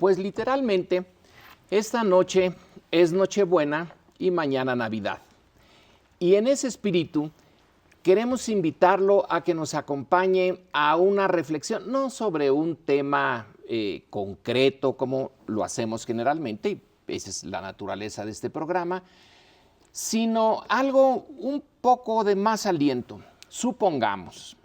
Pues literalmente, esta noche es Nochebuena y mañana Navidad. Y en ese espíritu queremos invitarlo a que nos acompañe a una reflexión, no sobre un tema concreto como lo hacemos generalmente, y esa es la naturaleza de este programa, sino algo un poco de más aliento. Supongamos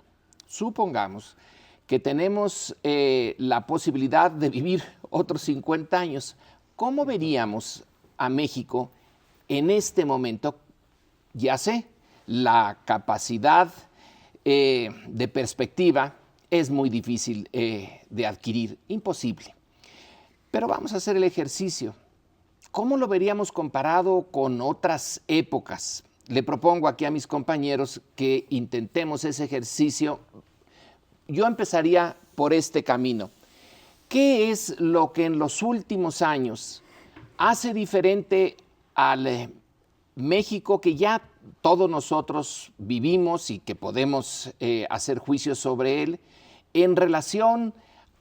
que tenemos la posibilidad de vivir otros 50 años. ¿Cómo veríamos a México en este momento? Ya sé, la capacidad de perspectiva es muy difícil de adquirir, imposible. Pero vamos a hacer el ejercicio. ¿Cómo lo veríamos comparado con otras épocas? Le propongo aquí a mis compañeros que intentemos ese ejercicio. Yo empezaría por este camino. ¿Qué es lo que en los últimos años hace diferente al México que ya todos nosotros vivimos y que podemos hacer juicios sobre él en relación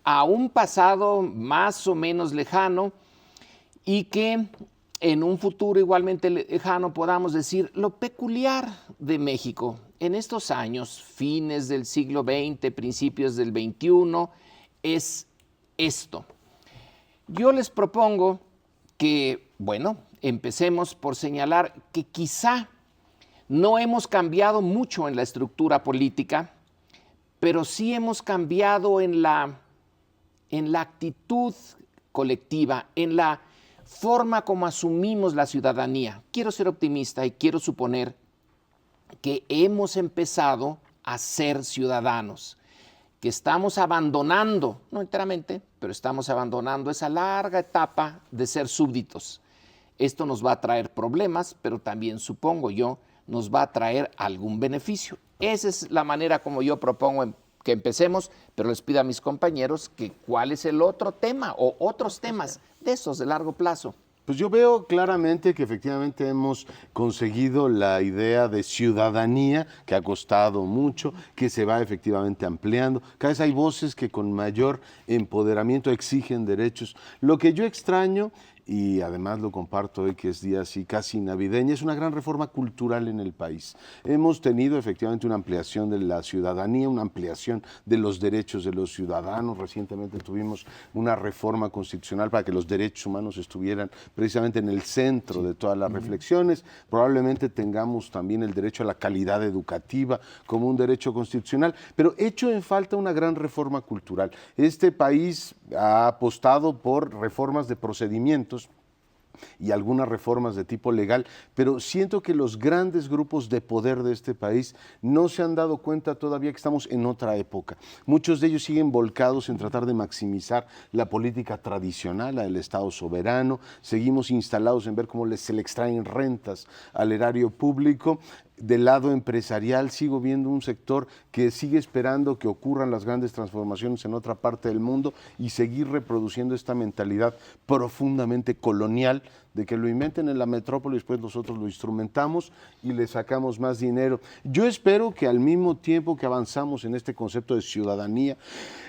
a un pasado más o menos lejano y que en un futuro igualmente lejano podamos decir lo peculiar de México en estos años, fines del siglo XX, principios del XXI, es esto? Yo les propongo que, bueno, empecemos por señalar que quizá no hemos cambiado mucho en la estructura política, pero sí hemos cambiado en la actitud colectiva, en la forma como asumimos la ciudadanía. Quiero ser optimista y quiero suponer que hemos empezado a ser ciudadanos, que estamos abandonando, no enteramente, pero estamos abandonando esa larga etapa de ser súbditos. Esto nos va a traer problemas, pero también, supongo yo, nos va a traer algún beneficio. Esa es la manera como yo propongo que empecemos, pero les pido a mis compañeros que cuál es el otro tema o otros temas de esos de largo plazo. Pues yo veo claramente que efectivamente hemos conseguido la idea de ciudadanía, que ha costado mucho, que se va efectivamente ampliando. Cada vez hay voces que con mayor empoderamiento exigen derechos. Lo que yo extraño, y además lo comparto hoy que es día así casi navideño, es una gran reforma cultural en el país. Hemos tenido efectivamente una ampliación de la ciudadanía, una ampliación de los derechos de los ciudadanos. Recientemente tuvimos una reforma constitucional para que los derechos humanos estuvieran precisamente en el centro de todas las reflexiones. Probablemente tengamos también el derecho a la calidad educativa como un derecho constitucional, pero hecho en falta una gran reforma cultural. Este país ha apostado por reformas de procedimientos y algunas reformas de tipo legal, pero siento que los grandes grupos de poder de este país no se han dado cuenta todavía que estamos en otra época. Muchos de ellos siguen volcados en tratar de maximizar la política tradicional, la del Estado soberano. Seguimos instalados en ver cómo se le extraen rentas al erario público. Del lado empresarial sigo viendo un sector que sigue esperando que ocurran las grandes transformaciones en otra parte del mundo y seguir reproduciendo esta mentalidad profundamente colonial de que lo inventen en la metrópoli y después nosotros lo instrumentamos y le sacamos más dinero. Yo espero que al mismo tiempo que avanzamos en este concepto de ciudadanía,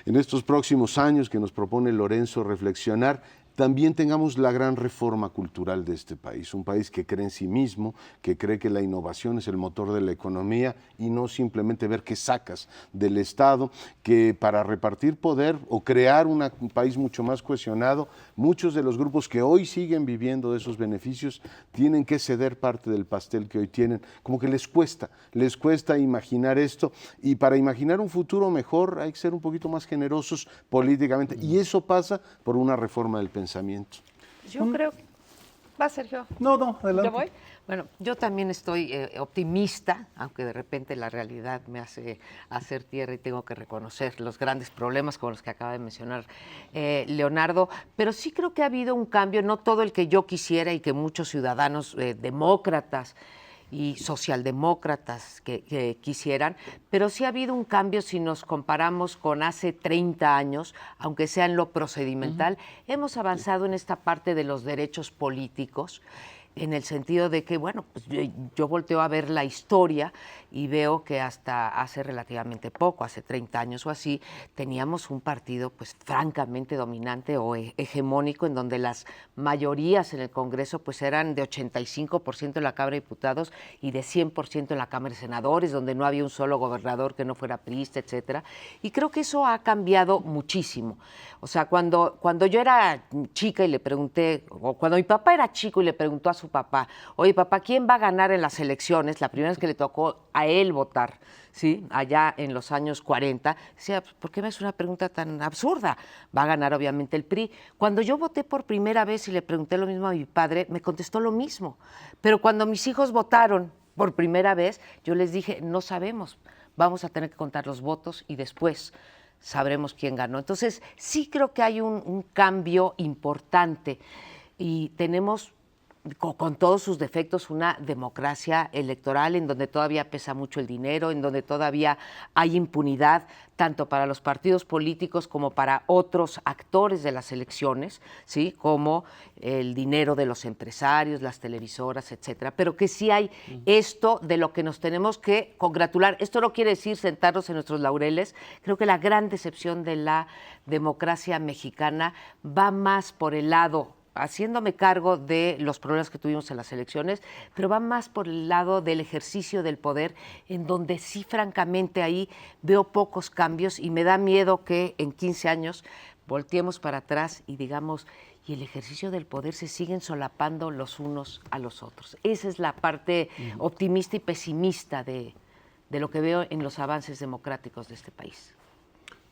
en estos próximos años que nos propone Lorenzo reflexionar, también tengamos la gran reforma cultural de este país, un país que cree en sí mismo, que cree que la innovación es el motor de la economía y no simplemente ver qué sacas del Estado, que para repartir poder o crear un país mucho más cohesionado, muchos de los grupos que hoy siguen viviendo de esos beneficios tienen que ceder parte del pastel que hoy tienen, como que les cuesta imaginar esto, y para imaginar un futuro mejor hay que ser un poquito más generosos políticamente, y eso pasa por una reforma del pensamiento. Yo creo... ¿Va, Sergio? No, adelante. ¿Yo voy? Bueno, yo también estoy optimista, aunque de repente la realidad me hace hacer tierra y tengo que reconocer los grandes problemas con los que acaba de mencionar Leonardo, pero sí creo que ha habido un cambio, no todo el que yo quisiera y que muchos ciudadanos demócratas y socialdemócratas que quisieran, pero sí ha habido un cambio si nos comparamos con hace 30 años, aunque sea en lo procedimental. Hemos avanzado en esta parte de los derechos políticos. en el sentido de que, bueno, pues yo volteo a ver la historia y veo que hasta hace relativamente poco, hace 30 años o así, teníamos un partido pues francamente dominante o hegemónico, en donde las mayorías en el Congreso pues eran de 85% en la Cámara de Diputados y de 100% en la Cámara de Senadores, donde no había un solo gobernador que no fuera priista, etcétera. Y creo que eso ha cambiado muchísimo. O sea, cuando yo era chica y le pregunté, o cuando mi papá era chico y le preguntó a su papá, oye papá, ¿quién va a ganar en las elecciones? La primera vez que le tocó a él votar, ¿sí? Allá en los años 40, decía, ¿por qué me hace una pregunta tan absurda? Va a ganar obviamente el PRI. Cuando yo voté por primera vez y le pregunté lo mismo a mi padre, me contestó lo mismo. Pero cuando mis hijos votaron por primera vez, yo les dije, no sabemos, vamos a tener que contar los votos y después sabremos quién ganó. Entonces, sí creo que hay un cambio importante y tenemos, con todos sus defectos, una democracia electoral en donde todavía pesa mucho el dinero, en donde todavía hay impunidad, tanto para los partidos políticos como para otros actores de las elecciones, ¿sí? Como el dinero de los empresarios, las televisoras, etcétera. Pero que sí hay esto de lo que nos tenemos que congratular. Esto no quiere decir sentarnos en nuestros laureles. Creo que la gran decepción de la democracia mexicana va más por el lado, haciéndome cargo de los problemas que tuvimos en las elecciones, pero va más por el lado del ejercicio del poder, en donde sí, francamente, ahí veo pocos cambios y me da miedo que en 15 años volteemos para atrás y digamos, y el ejercicio del poder se siguen solapando los unos a los otros. Esa es la parte optimista y pesimista de lo que veo en los avances democráticos de este país.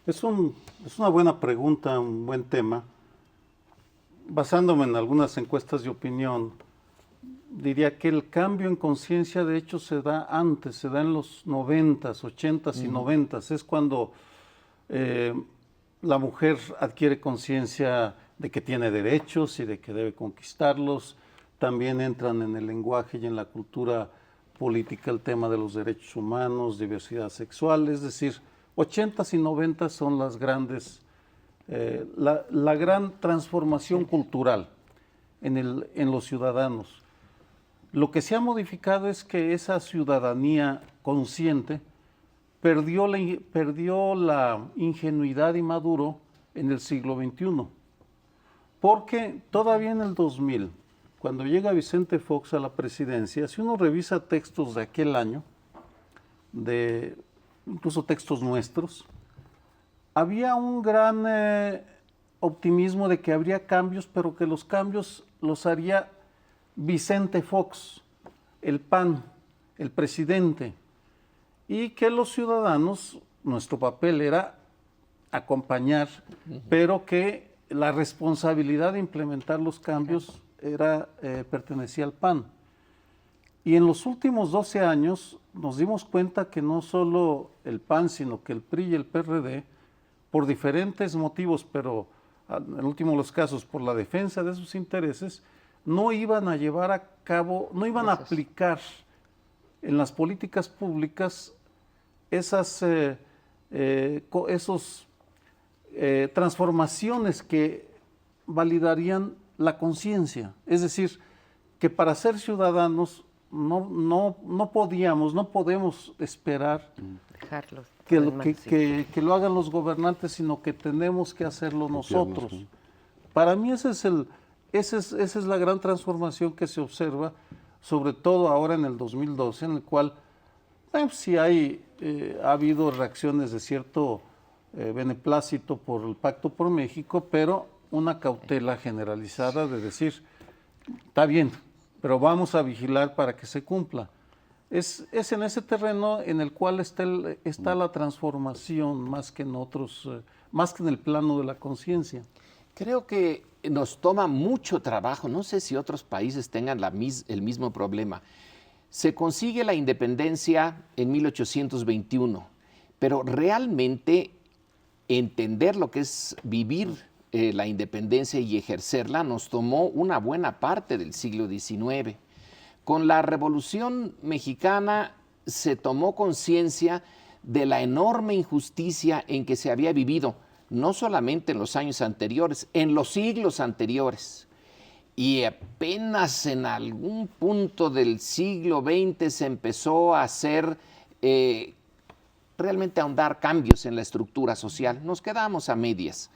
Es una buena pregunta, un buen tema. Basándome en algunas encuestas de opinión, diría que el cambio en conciencia de hecho se da antes, se da en los 90s, 80s y 90s. Es cuando la mujer adquiere conciencia de que tiene derechos y de que debe conquistarlos. También entran en el lenguaje y en la cultura política el tema de los derechos humanos, diversidad sexual. Es decir, 80s y 90s son las grandes... la gran transformación cultural en los ciudadanos. Lo que se ha modificado es que esa ciudadanía consciente perdió la ingenuidad y maduro en el siglo XXI. Porque todavía en el 2000, cuando llega Vicente Fox a la presidencia, si uno revisa textos de aquel año, incluso textos nuestros, había un gran optimismo de que habría cambios, pero que los cambios los haría Vicente Fox, el PAN, el presidente, y que los ciudadanos, nuestro papel era acompañar, pero que la responsabilidad de implementar los cambios pertenecía al PAN. Y en los últimos 12 años nos dimos cuenta que no solo el PAN, sino que el PRI y el PRD, por diferentes motivos, pero en el último de los casos por la defensa de sus intereses, no iban a llevar a cabo, no iban a aplicar en las políticas públicas esas transformaciones que validarían la conciencia. Es decir, que para ser ciudadanos no podemos esperar que lo hagan los gobernantes, sino que tenemos que hacerlo nosotros. Para mí esa es la gran transformación que se observa, sobre todo ahora en el 2012, en el cual sí ha habido reacciones de cierto beneplácito por el Pacto por México, pero una cautela generalizada de decir, está bien, pero vamos a vigilar para que se cumpla. Es en ese terreno en el cual está la transformación más que en el plano de la conciencia. Creo que nos toma mucho trabajo, no sé si otros países tengan el mismo problema. Se consigue la independencia en 1821, pero realmente entender lo que es vivir la independencia y ejercerla nos tomó una buena parte del siglo XIX. Con la Revolución Mexicana se tomó conciencia de la enorme injusticia en que se había vivido, no solamente en los años anteriores, en los siglos anteriores. y apenas en algún punto del siglo XX se empezó a hacer, realmente a ahondar cambios en la estructura social. Nos quedamos a medias.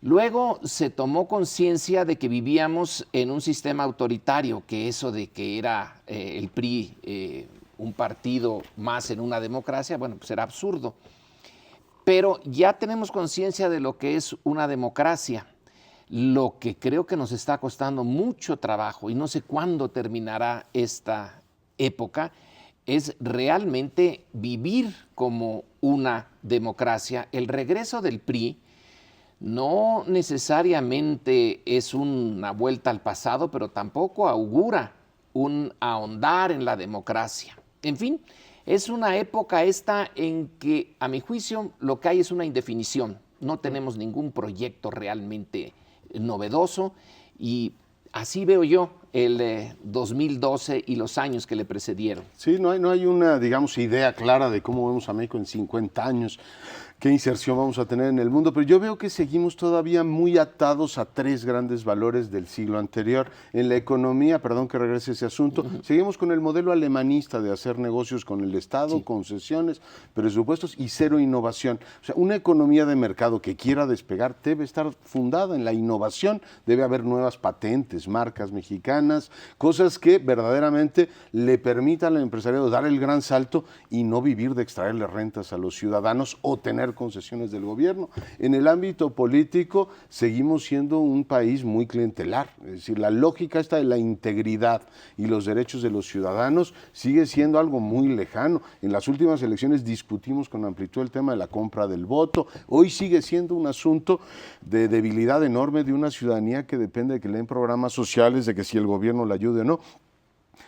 Luego se tomó conciencia de que vivíamos en un sistema autoritario, que eso de que era el PRI un partido más en una democracia, bueno, pues era absurdo. Pero ya tenemos conciencia de lo que es una democracia. Lo que creo que nos está costando mucho trabajo, y no sé cuándo terminará esta época, es realmente vivir como una democracia. El regreso del PRI no necesariamente es una vuelta al pasado, pero tampoco augura un ahondar en la democracia. En fin, es una época esta en que, a mi juicio, lo que hay es una indefinición. No tenemos ningún proyecto realmente novedoso, y así veo yo el 2012 y los años que le precedieron. Sí, no hay una, digamos, idea clara de cómo vemos a México en 50 años, qué inserción vamos a tener en el mundo, pero yo veo que seguimos todavía muy atados a 3 grandes valores del siglo anterior. En la economía, perdón que regrese a ese asunto, seguimos con el modelo alemanista de hacer negocios con el Estado, sí, concesiones, presupuestos y cero innovación. O sea, una economía de mercado que quiera despegar debe estar fundada en la innovación, debe haber nuevas patentes, marcas mexicanas, cosas que verdaderamente le permitan al empresariado dar el gran salto y no vivir de extraerle rentas a los ciudadanos o tener concesiones del gobierno. En el ámbito político seguimos siendo un país muy clientelar, es decir, la lógica esta de la integridad y los derechos de los ciudadanos sigue siendo algo muy lejano. En las últimas elecciones discutimos con amplitud el tema de la compra del voto, hoy sigue siendo un asunto de debilidad enorme de una ciudadanía que depende de que le den programas sociales, de que si el gobierno le ayude o no.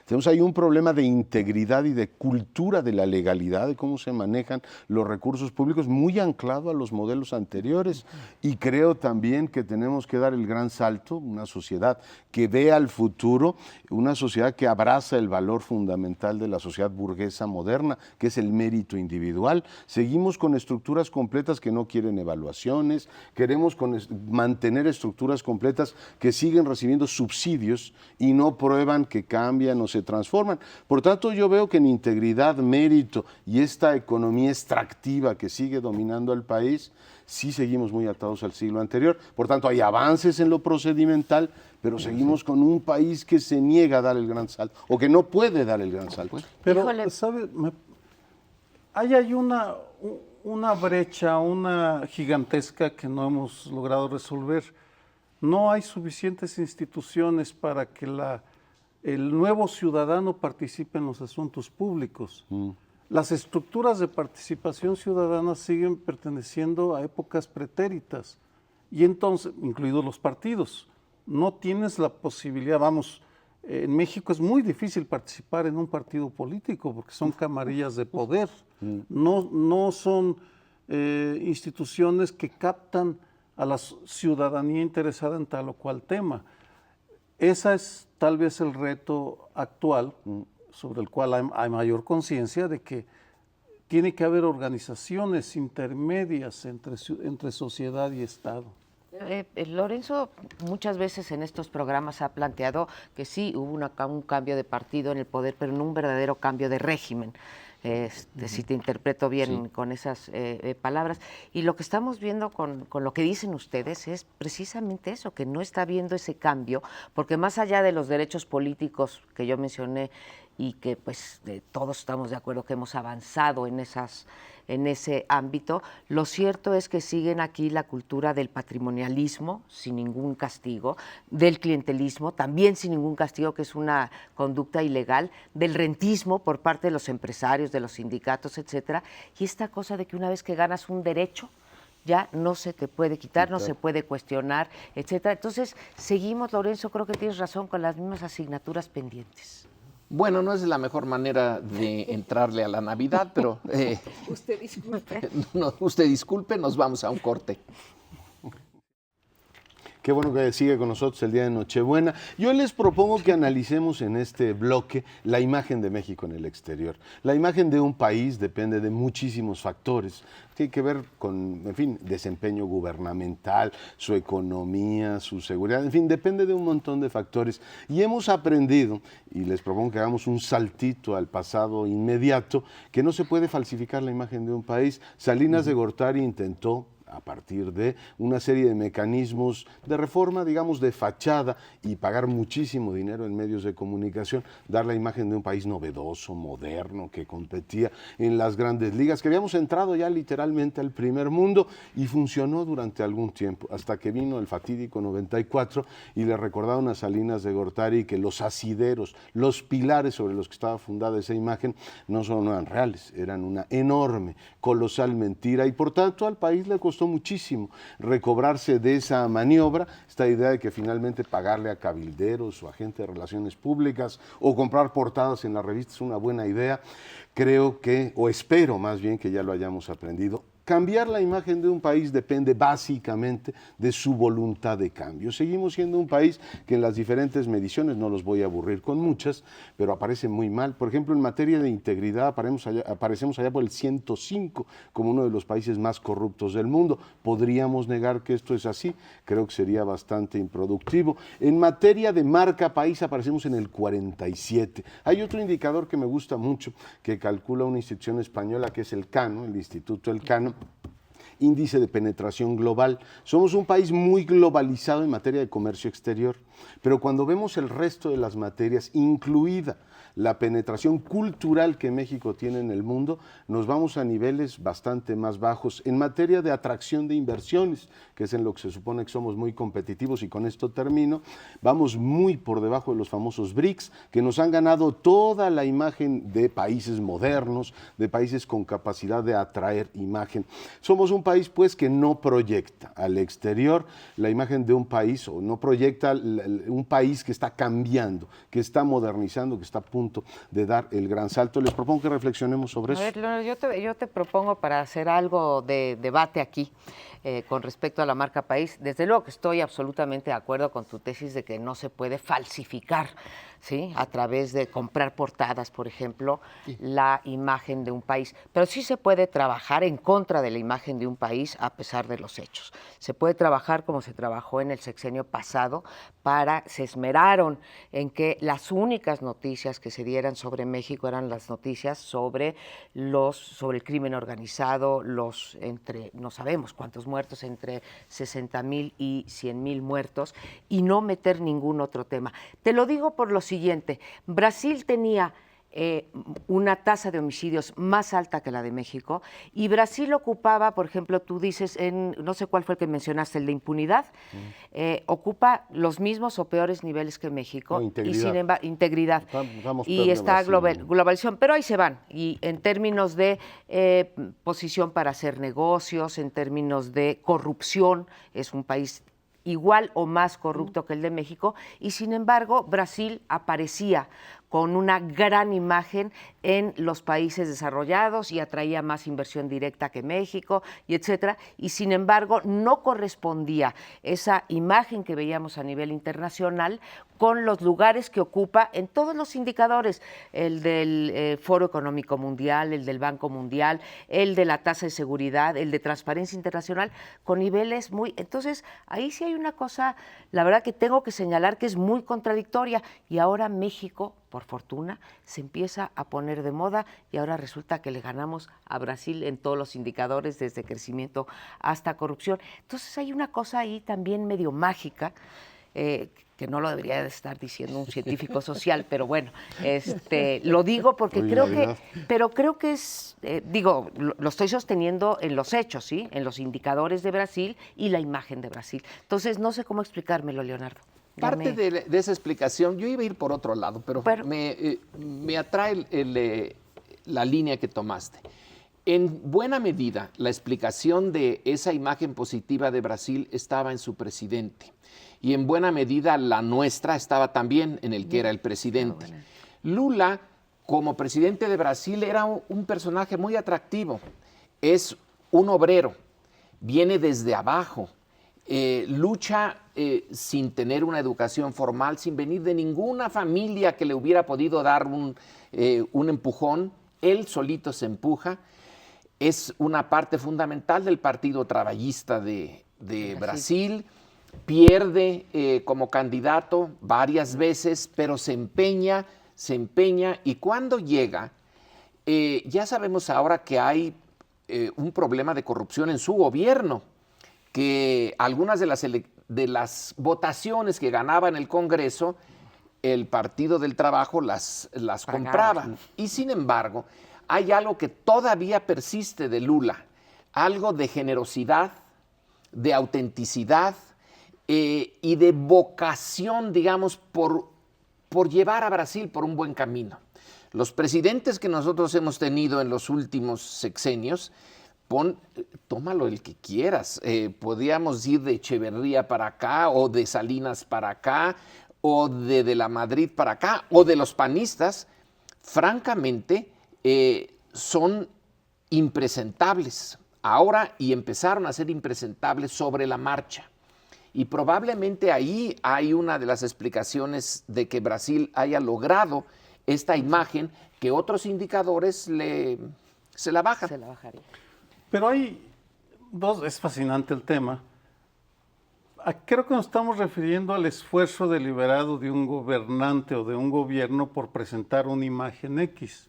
Tenemos ahí un problema de integridad y de cultura de la legalidad, de cómo se manejan los recursos públicos, muy anclado a los modelos anteriores. Y creo también que tenemos que dar el gran salto, una sociedad que vea al futuro, una sociedad que abraza el valor fundamental de la sociedad burguesa moderna, que es el mérito individual. Seguimos con estructuras completas que no quieren evaluaciones, queremos mantener estructuras completas que siguen recibiendo subsidios y no prueban que cambian o se transforman. Por tanto, yo veo que en integridad, mérito y esta economía extractiva que sigue dominando al país, sí seguimos muy atados al siglo anterior. Por tanto, hay avances en lo procedimental, pero seguimos con un país que se niega a dar el gran salto, o que no puede dar el gran salto. Pero, ¿sabe? Hay una brecha, una gigantesca que no hemos logrado resolver. No hay suficientes instituciones para que el nuevo ciudadano participe en los asuntos públicos. Las estructuras de participación ciudadana siguen perteneciendo a épocas pretéritas, y entonces, incluidos los partidos, no tienes la posibilidad, en México es muy difícil participar en un partido político porque son camarillas de poder, no son instituciones que captan a la ciudadanía interesada en tal o cual tema. Ese es tal vez el reto actual sobre el cual hay mayor conciencia de que tiene que haber organizaciones intermedias entre sociedad y Estado. Lorenzo muchas veces en estos programas ha planteado que sí hubo un cambio de partido en el poder, pero no un verdadero cambio de régimen. Si te interpreto bien, sí, con esas palabras. Y lo que estamos viendo con lo que dicen ustedes es precisamente eso, que no está habiendo ese cambio, porque más allá de los derechos políticos que yo mencioné y que pues todos estamos de acuerdo que hemos avanzado en ese ámbito, lo cierto es que siguen aquí la cultura del patrimonialismo sin ningún castigo, del clientelismo también sin ningún castigo, que es una conducta ilegal, del rentismo por parte de los empresarios, de los sindicatos, etcétera, y esta cosa de que una vez que ganas un derecho ya no se te puede quitar, no se puede cuestionar, etcétera. Entonces, seguimos, Lorenzo, creo que tienes razón, con las mismas asignaturas pendientes. Bueno, no es la mejor manera de entrarle a la Navidad, pero... Usted disculpe. Usted disculpe, nos vamos a un corte. Qué bueno que sigue con nosotros el día de Nochebuena. Yo les propongo que analicemos en este bloque la imagen de México en el exterior. La imagen de un país depende de muchísimos factores. Tiene que ver con, en fin, desempeño gubernamental, su economía, su seguridad, en fin, depende de un montón de factores. Y hemos aprendido, y les propongo que hagamos un saltito al pasado inmediato, que no se puede falsificar la imagen de un país. Salinas de Gortari intentó, a partir de una serie de mecanismos de reforma, digamos, de fachada y pagar muchísimo dinero en medios de comunicación, dar la imagen de un país novedoso, moderno, que competía en las grandes ligas, que habíamos entrado ya literalmente al primer mundo y funcionó durante algún tiempo, hasta que vino el fatídico 94 y le recordaron a Salinas de Gortari que los asideros, los pilares sobre los que estaba fundada esa imagen, no solo no eran reales, eran una enorme, colosal mentira y por tanto al país le costó muchísimo recobrarse de esa maniobra, esta idea de que finalmente pagarle a cabilderos o a gente de relaciones públicas o comprar portadas en la revista es una buena idea. Creo que, o espero más bien que ya lo hayamos aprendido. Cambiar la imagen de un país depende básicamente de su voluntad de cambio. Seguimos siendo un país que en las diferentes mediciones, no los voy a aburrir con muchas, pero aparece muy mal. Por ejemplo, en materia de integridad aparecemos allá por el 105 como uno de los países más corruptos del mundo. ¿Podríamos negar que esto es así? Creo que sería bastante improductivo. En materia de marca país aparecemos en el 47. Hay otro indicador que me gusta mucho, que calcula una institución española que es el Cano, el Instituto Elcano, índice de penetración global. Somos un país muy globalizado en materia de comercio exterior, pero cuando vemos el resto de las materias, incluida la penetración cultural que México tiene en el mundo, nos vamos a niveles bastante más bajos. En materia de atracción de inversiones, que es en lo que se supone que somos muy competitivos, y con esto termino, vamos muy por debajo de los famosos BRICS, que nos han ganado toda la imagen de países modernos, de países con capacidad de atraer imagen. Somos un país, pues, que no proyecta al exterior la imagen de un país, o no proyecta un país que está cambiando, que está modernizando, que está a punto de dar el gran salto. Les propongo que reflexionemos sobre eso. A ver, Leonardo, yo te propongo para hacer algo de debate aquí con respecto a la marca país. Desde luego que estoy absolutamente de acuerdo con tu tesis de que no se puede falsificar, ¿sí?, a través de comprar portadas, por ejemplo, la imagen de un país. Pero sí se puede trabajar en contra de la imagen de un país a pesar de los hechos. Se puede trabajar como se trabajó en el sexenio pasado, se esmeraron en que las únicas noticias que se dieran sobre México eran las noticias sobre el crimen organizado, no sabemos cuántos muertos, entre 60,000 y 100,000 muertos, y no meter ningún otro tema. Te lo digo por lo siguiente: Brasil tenía una tasa de homicidios más alta que la de México, y Brasil ocupaba, por ejemplo, tú dices, no sé cuál fue el que mencionaste, el de impunidad, ocupa los mismos o peores niveles que México, No, integridad. y sin embargo, integridad, Vamos y peor que está Brasil. globalización, pero ahí se van, y en términos de posición para hacer negocios, en términos de corrupción, es un país igual o más corrupto que el de México, y sin embargo Brasil aparecía con una gran imagen en los países desarrollados y atraía más inversión directa que México, y etcétera, y sin embargo no correspondía esa imagen que veíamos a nivel internacional con los lugares que ocupa en todos los indicadores, el del Foro Económico Mundial, el del Banco Mundial, el de la tasa de seguridad, el de Transparencia Internacional, con niveles muy... Entonces, ahí sí hay una cosa, la verdad que tengo que señalar que es muy contradictoria, y ahora México, por fortuna, se empieza a poner de moda, y ahora resulta que le ganamos a Brasil en todos los indicadores, desde crecimiento hasta corrupción. Entonces hay una cosa ahí también medio mágica, que no lo debería de estar diciendo un científico social, pero bueno, lo digo porque creo que es, lo estoy sosteniendo en los hechos, ¿sí?, en los indicadores de Brasil y la imagen de Brasil. Entonces, no sé cómo explicármelo, Leonardo. Parte de esa explicación, yo iba a ir por otro lado, pero me atrae la línea que tomaste. En buena medida, la explicación de esa imagen positiva de Brasil estaba en su presidente, y en buena medida la nuestra estaba también en el que era el presidente. Lula, como presidente de Brasil, era un personaje muy atractivo. Es un obrero, viene desde abajo, lucha sin tener una educación formal, sin venir de ninguna familia que le hubiera podido dar un empujón. Él solito se empuja. Es una parte fundamental del Partido Trabajista de Brasil. Pierde como candidato varias veces, pero se empeña, y cuando llega, ya sabemos ahora que hay un problema de corrupción en su gobierno, que algunas de las votaciones que ganaba en el Congreso, el Partido del Trabajo las compraba. Y sin embargo, hay algo que todavía persiste de Lula, algo de generosidad, de autenticidad y de vocación, digamos, por llevar a Brasil por un buen camino. Los presidentes que nosotros hemos tenido en los últimos sexenios, tómalo el que quieras. Podríamos ir de Echeverría para acá, o de Salinas para acá, o de la Madrid para acá, o de los panistas. Francamente, son impresentables ahora, y empezaron a ser impresentables sobre la marcha. Y probablemente ahí hay una de las explicaciones de que Brasil haya logrado esta imagen que otros indicadores se la bajan. Se la bajaría. Pero hay dos, es fascinante el tema. Creo que nos estamos refiriendo al esfuerzo deliberado de un gobernante o de un gobierno por presentar una imagen X.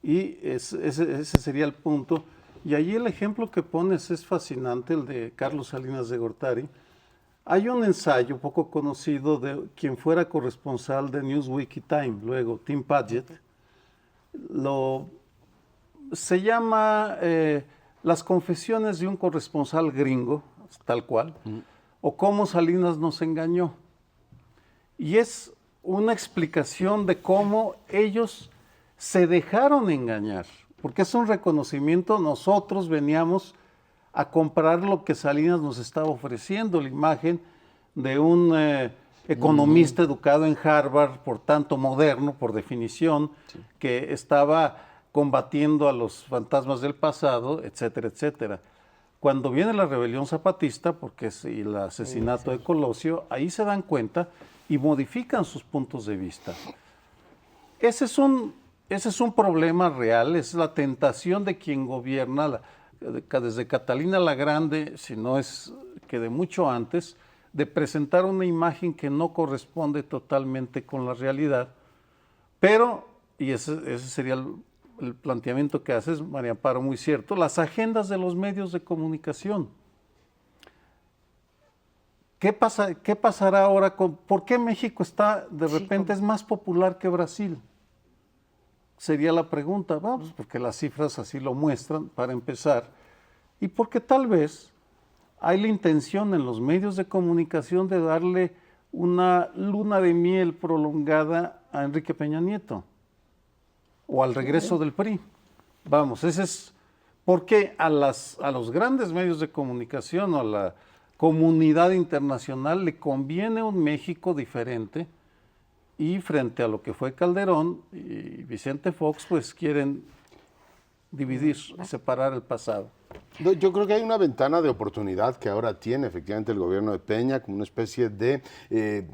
Y ese sería el punto. Y allí el ejemplo que pones es fascinante, el de Carlos Salinas de Gortari. Hay un ensayo poco conocido de quien fuera corresponsal de Newsweek y Time, luego Tim Padgett. Se llama Las confesiones de un corresponsal gringo, tal cual, o cómo Salinas nos engañó. Y es una explicación de cómo ellos se dejaron engañar, porque es un reconocimiento. Nosotros veníamos a comprar lo que Salinas nos estaba ofreciendo, la imagen de un economista educado en Harvard, por tanto moderno, por definición, que estaba combatiendo a los fantasmas del pasado, etcétera, etcétera. Cuando viene la rebelión zapatista, porque es el asesinato de Colosio, ahí se dan cuenta y modifican sus puntos de vista. Ese es un problema real, es la tentación de quien gobierna, desde Catalina la Grande, si no es que de mucho antes, de presentar una imagen que no corresponde totalmente con la realidad. Pero, y ese sería el planteamiento que haces, María Amparo, muy cierto, las agendas de los medios de comunicación. ¿Qué pasará ahora por qué México está, de repente, es más popular que Brasil? Sería la pregunta. Vamos, porque las cifras así lo muestran, para empezar, y porque tal vez hay la intención en los medios de comunicación de darle una luna de miel prolongada a Enrique Peña Nieto o al regreso del PRI. Vamos, ese es porque a los grandes medios de comunicación o a la comunidad internacional le conviene un México diferente, y frente a lo que fue Calderón y Vicente Fox, pues quieren dividir, separar el pasado. Yo creo que hay una ventana de oportunidad que ahora tiene efectivamente el gobierno de Peña, como una especie de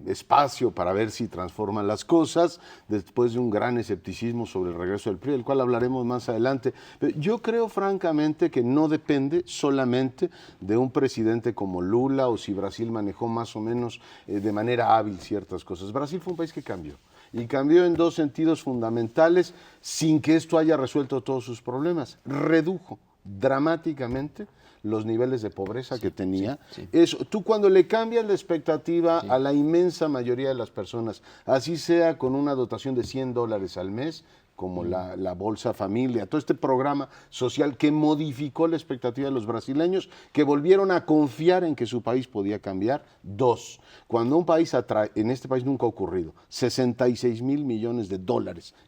espacio para ver si transforman las cosas, después de un gran escepticismo sobre el regreso del PRI, del cual hablaremos más adelante. Pero yo creo francamente que no depende solamente de un presidente como Lula, o si Brasil manejó más o menos de manera hábil ciertas cosas. Brasil fue un país que cambió. Y cambió en dos sentidos fundamentales, sin que esto haya resuelto todos sus problemas. Redujo dramáticamente los niveles de pobreza que tenía. Eso, tú cuando le cambias la expectativa a la inmensa mayoría de las personas, así sea con una dotación de $100 al mes, como la Bolsa Familia, todo este programa social que modificó la expectativa de los brasileños, que volvieron a confiar en que su país podía cambiar. Dos, cuando un país atrae, en este país nunca ha ocurrido, $66 mil millones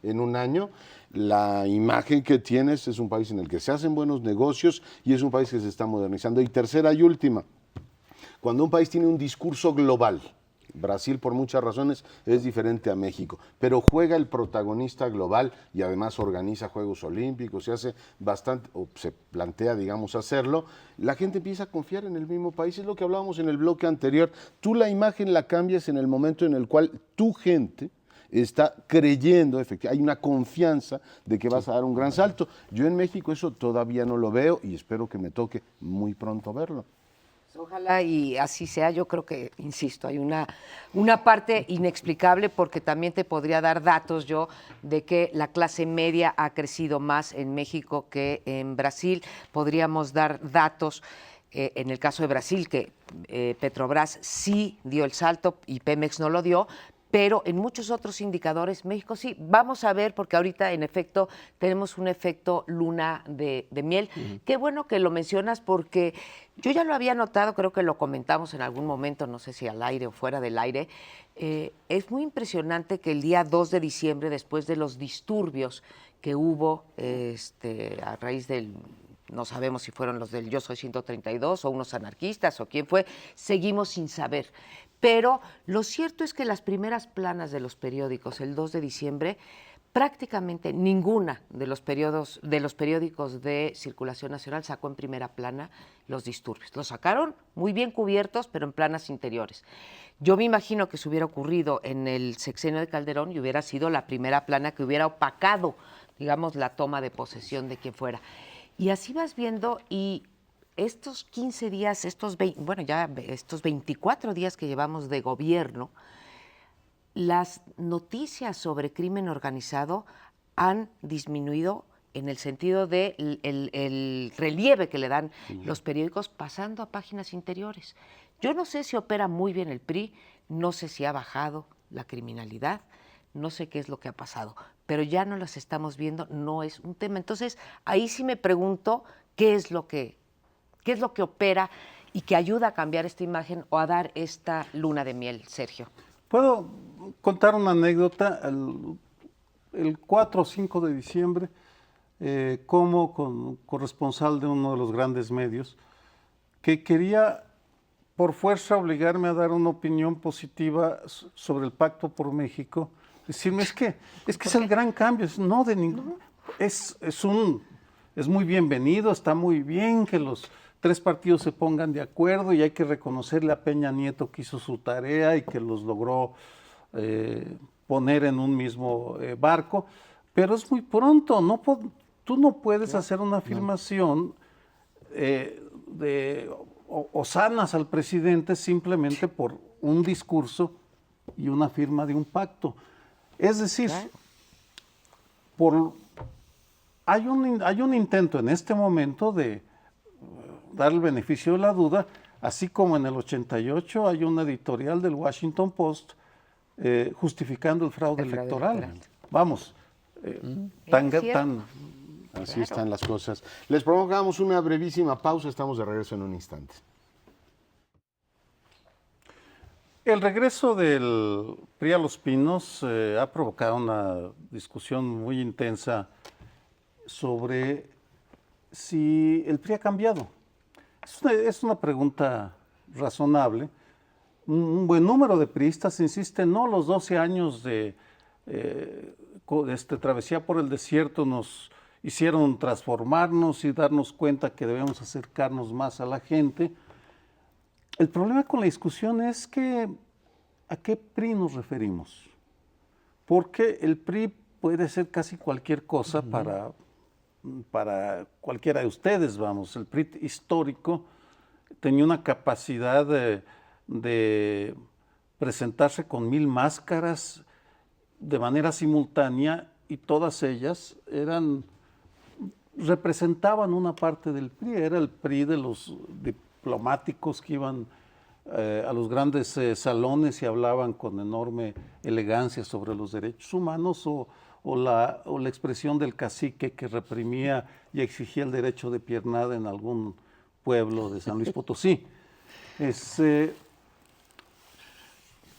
en un año, la imagen que tienes es un país en el que se hacen buenos negocios y es un país que se está modernizando. Y tercera y última, cuando un país tiene un discurso global, Brasil, por muchas razones, es diferente a México, pero juega el protagonista global y además organiza Juegos Olímpicos, se hace bastante, o se plantea, digamos, hacerlo. La gente empieza a confiar en el mismo país, es lo que hablábamos en el bloque anterior. Tú la imagen la cambias en el momento en el cual tu gente está creyendo, efectivamente, hay una confianza de que vas a dar un gran salto. Yo en México eso todavía no lo veo y espero que me toque muy pronto verlo. Ojalá y así sea. Yo creo que, insisto, hay una parte inexplicable, porque también te podría dar datos yo de que la clase media ha crecido más en México que en Brasil. Podríamos dar datos en el caso de Brasil, que Petrobras sí dio el salto y Pemex no lo dio, pero en muchos otros indicadores México sí. Vamos a ver, porque ahorita en efecto tenemos un efecto luna de miel. Qué bueno que lo mencionas, porque yo ya lo había notado, creo que lo comentamos en algún momento, no sé si al aire o fuera del aire. Es muy impresionante que el día 2 de diciembre, después de los disturbios que hubo a raíz del... No sabemos si fueron los del Yo Soy 132 o unos anarquistas o quién fue, seguimos sin saber. Pero lo cierto es que las primeras planas de los periódicos, el 2 de diciembre, prácticamente ninguna de los periódicos de circulación nacional sacó en primera plana los disturbios. Los sacaron muy bien cubiertos, pero en planas interiores. Yo me imagino que se hubiera ocurrido en el sexenio de Calderón y hubiera sido la primera plana que hubiera opacado, digamos, la toma de posesión de quien fuera. Y así vas viendo, y estos 15 días, estos 24 días que llevamos de gobierno, las noticias sobre crimen organizado han disminuido en el sentido de el relieve que le dan los periódicos, pasando a páginas interiores. Yo no sé si opera muy bien el PRI, no sé si ha bajado la criminalidad, no sé qué es lo que ha pasado, pero ya no las estamos viendo, no es un tema. Entonces, ahí sí me pregunto qué es lo que opera y que ayuda a cambiar esta imagen o a dar esta luna de miel, Sergio. ¿Puedo contar una anécdota? El 4 o 5 de diciembre, como corresponsal de uno de los grandes medios, que quería por fuerza obligarme a dar una opinión positiva sobre el Pacto por México, decirme, es que es el gran cambio. No, de ningún... Es muy bienvenido, está muy bien que los tres partidos se pongan de acuerdo, y hay que reconocerle a Peña Nieto que hizo su tarea y que los logró poner en un mismo barco, pero es muy pronto. Tú no puedes hacer una afirmación o sanas al presidente simplemente por un discurso y una firma de un pacto. Es decir, hay un intento en este momento de dar el beneficio de la duda, así como en el 88 hay una editorial del Washington Post justificando el fraude electoral. Vamos, Así están las cosas. Les provocamos una brevísima pausa, estamos de regreso en un instante. El regreso del PRI a Los Pinos ha provocado una discusión muy intensa sobre si el PRI ha cambiado. Es una pregunta razonable. Un buen número de priistas insisten, no, los 12 años de travesía por el desierto nos hicieron transformarnos y darnos cuenta que debemos acercarnos más a la gente. El problema con la discusión es que ¿a qué PRI nos referimos? Porque el PRI puede ser casi cualquier cosa para cualquiera de ustedes, vamos. El PRI histórico tenía una capacidad de presentarse con 1000 máscaras de manera simultánea, y todas ellas representaban una parte del PRI. Era el PRI de los diplomáticos que iban a los grandes salones y hablaban con enorme elegancia sobre los derechos humanos, o la expresión del cacique que reprimía y exigía el derecho de piernada en algún pueblo de San Luis Potosí.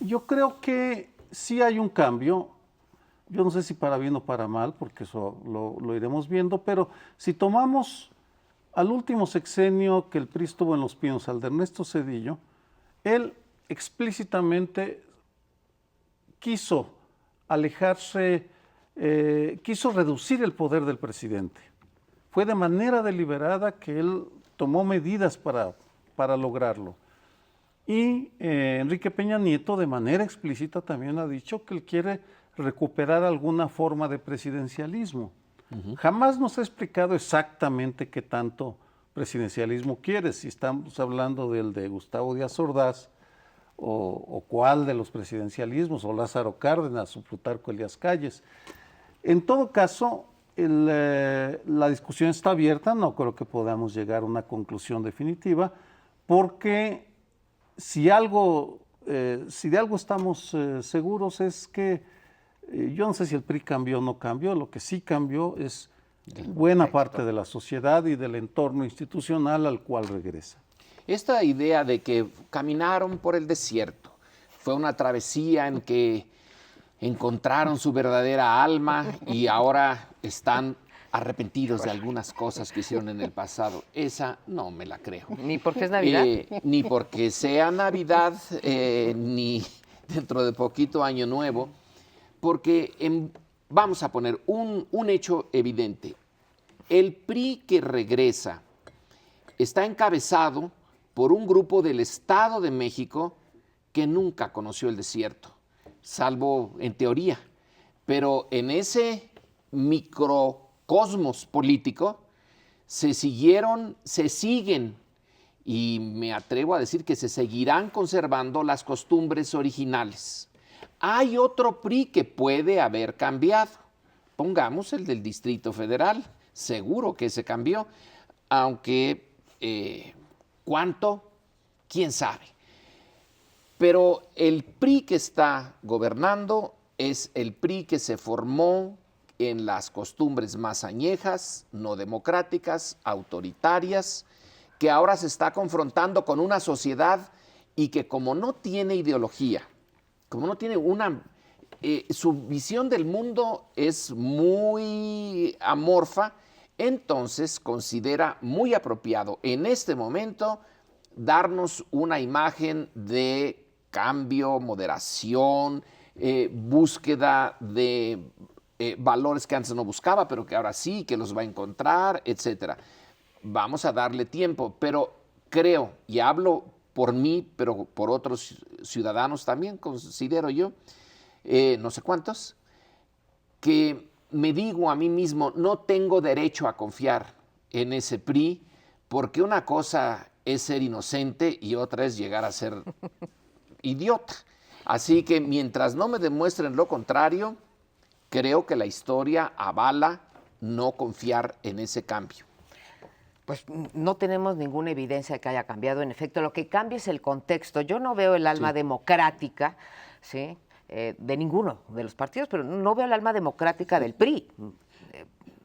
Yo creo que sí hay un cambio. Yo no sé si para bien o para mal, porque eso lo iremos viendo, pero si tomamos al último sexenio que el PRI estuvo en Los Pinos, al de Ernesto Zedillo, él explícitamente quiso alejarse, quiso reducir el poder del presidente. Fue de manera deliberada que él tomó medidas para lograrlo. Y Enrique Peña Nieto de manera explícita también ha dicho que él quiere recuperar alguna forma de presidencialismo. Jamás nos ha explicado exactamente qué tanto presidencialismo quiere, si estamos hablando del de Gustavo Díaz Ordaz o cuál de los presidencialismos, o Lázaro Cárdenas o Plutarco Elías Calles. En todo caso, la discusión está abierta, no creo que podamos llegar a una conclusión definitiva, porque si de algo estamos seguros es que yo no sé si el PRI cambió o no cambió, lo que sí cambió es buena parte de la sociedad y del entorno institucional al cual regresa. Esta idea de que caminaron por el desierto, fue una travesía en que encontraron su verdadera alma y ahora están arrepentidos de algunas cosas que hicieron en el pasado. Esa no me la creo. Ni porque es Navidad. Ni porque sea Navidad, ni dentro de poquito Año Nuevo, porque vamos a poner un hecho evidente. El PRI que regresa está encabezado por un grupo del Estado de México que nunca conoció el desierto, salvo en teoría. Pero en ese microcosmos político se siguen, y me atrevo a decir que se seguirán conservando las costumbres originales. Hay otro PRI que puede haber cambiado. Pongamos el del Distrito Federal, seguro que se cambió, aunque ¿cuánto? ¿Quién sabe? Pero el PRI que está gobernando es el PRI que se formó en las costumbres más añejas, no democráticas, autoritarias, que ahora se está confrontando con una sociedad y que como no tiene ideología, como no tiene su visión del mundo es muy amorfa, entonces considera muy apropiado en este momento darnos una imagen de cambio, moderación, búsqueda de valores que antes no buscaba, pero que ahora sí, que los va a encontrar, etc. Vamos a darle tiempo, pero creo, y hablo por mí, pero por otros ciudadanos también, considero yo, no sé cuántos, que me digo a mí mismo, no tengo derecho a confiar en ese PRI, porque una cosa es ser inocente y otra es llegar a ser idiota. Así que mientras no me demuestren lo contrario, creo que la historia avala no confiar en ese cambio. Pues no tenemos ninguna evidencia de que haya cambiado. En efecto, lo que cambia es el contexto. Yo no veo el alma democrática, ¿sí? De ninguno de los partidos, pero no veo el alma democrática del PRI.